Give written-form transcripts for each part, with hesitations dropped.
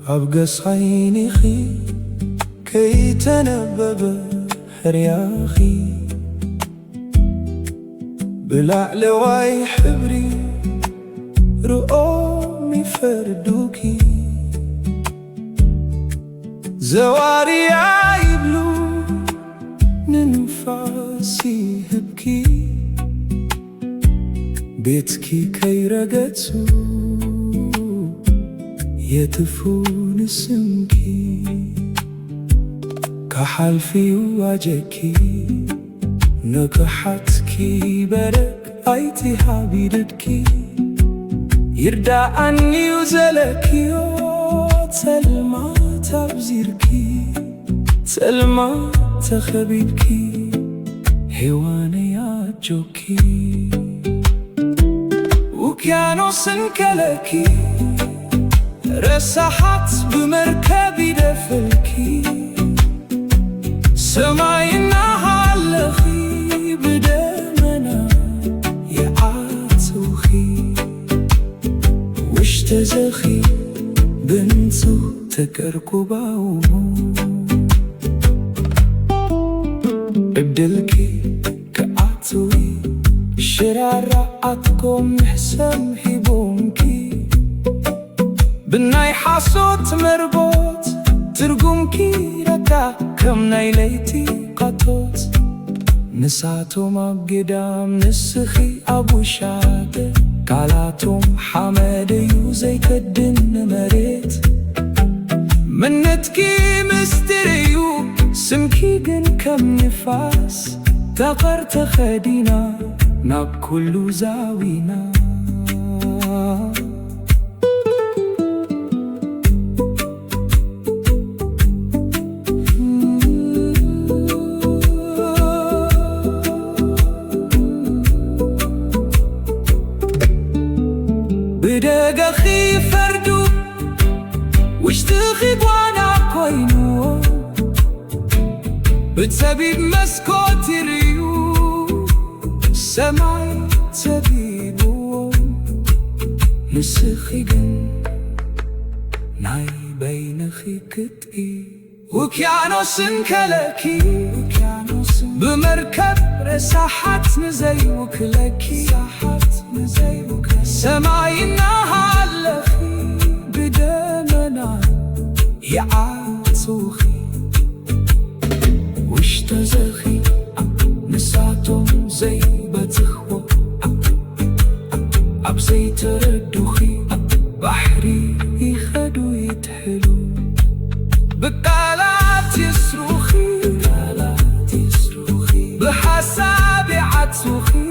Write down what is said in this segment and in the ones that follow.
أبقص عيني خي كي تنبب رياخي بلعلواي حبري رؤومي فردوكي زواري عيبلو ننفاسي هبكي بيتكي كي رقتو يتفون سمكي كحلفي واجكي نكحتكي برك ايتي حبيبتكي يردعني وزلكي تلما تبزيركي تلما تخبيبكي هواني عجوكي وكيانوس انكلكي رسحت بمركبي دفلكي سماينا حلخي بدمنا يعاتوخي واشتزخي بنتو تكركباو ابدلكي كعاتوي شراراتكم حسم هيبونكي بناي حاسوت مربوط ترقمكي ركا كم ناي ليتي قطوت نساتهم أبقدام نسخي أبو شاد قالاتهم حماديو زي كدن مريت منتكي مستريو سمكي قن كم نفاس تقرت خدينا ناب كل زاوينا بدقخي فردو واشتخي بوانا كوينو بتسبيب مسكوتي ريو سماي تبيبو نسخي قن ناي بينخي كتئي وكيانوس انكلكي بمركب رساحت نزي وكلكي سماينا حلخي بدمنا يعاتوخي واشتزخي نساتهم زي بتخوى أبزي تردوخي بحري يخدو يتحلو بقالات يسروخي بحسابي عتوخي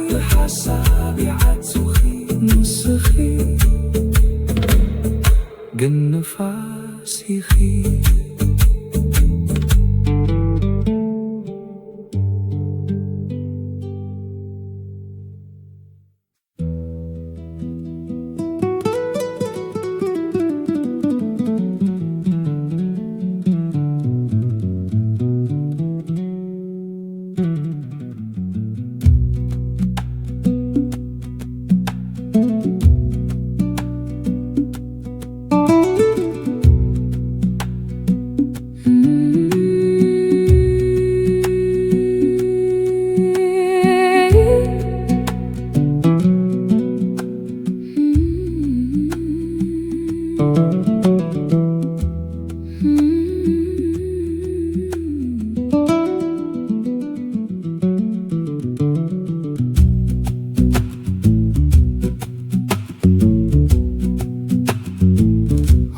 نسخي قن فاسي خي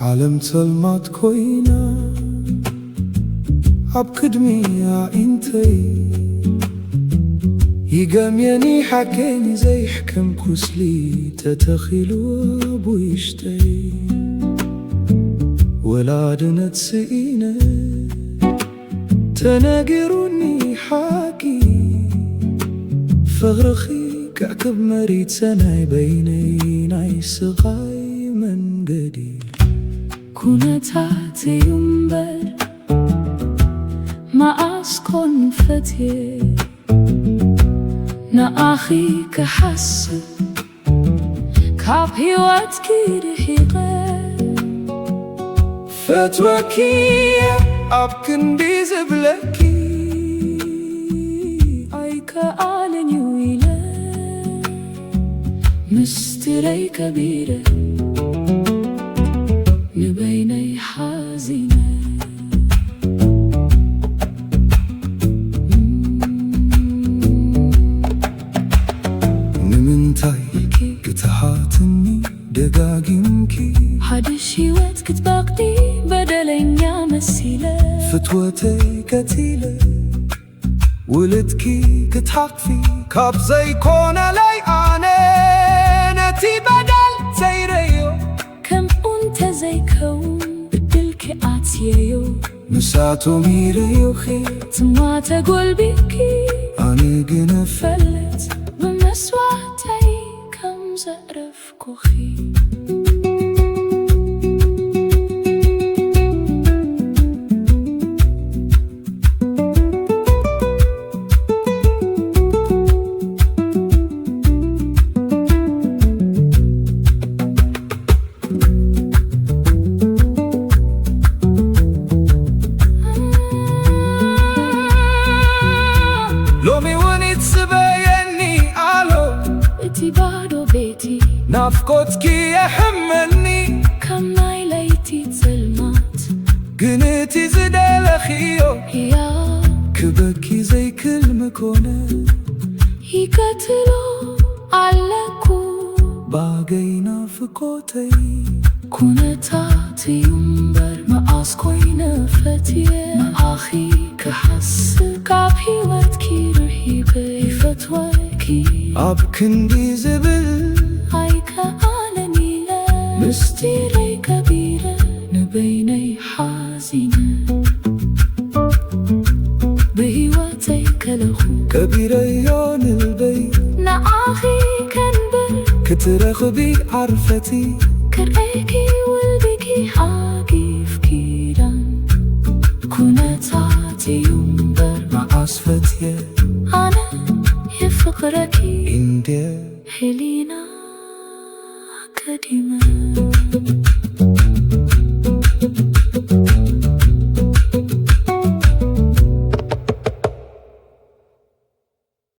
عالم تلمات كوينا عبقدمي يا انتي يقميني حكيني زي حكم كسلي تتخيلو أبو يشتي ولادنا تسئينا تناقروني حاكي فغرخي كعكب مريد سناي بيني نايس غاي من قدي كونتات ينبر ما أسكن فتي نأخي كحس كاب هيواتكي رحيقة فتوكي أبكن بيزبلكي أي كآلن يويلة مستري كبيرة نبيني حازنة نمنتاي كتحاتني دقاقيمكي حدش هيوات كتباقدي بدلين يا مسيلة فتوتي كتيلة ولدكي كتحقفي كاب زي كونا لي أنا نتي بدل زي ريو كم أنت زي كون بدلك آتيو مساتو ميريو خي ما تقول بيكي أنا قنف فلت بمسواتي كم زقرف كوخي لومي وني تسبيني ألو بيتي بادو بيتي نافقوتكي يحملني كم ناي ليتي تسلمات قنتي زدال خيو يا كبكي زي كل مكونة يقتلو علىكو باقي نافقوتي كونتات ينبر ما أسكوين فتية ما أخي كحس كاب هيواتكي رهيبة فتواكي أبكن بيزبل هاي كآلني لا مستيري كبيرة نبيني حازنة بهيواتي كالخو كبيرة يون البيت نأخي كنبر كترخبي عرفتي كرأيكي والبكي حاكي فكيران كونتات ينبر مع عصفتي أنا يفقركي إندي هلينا قديمة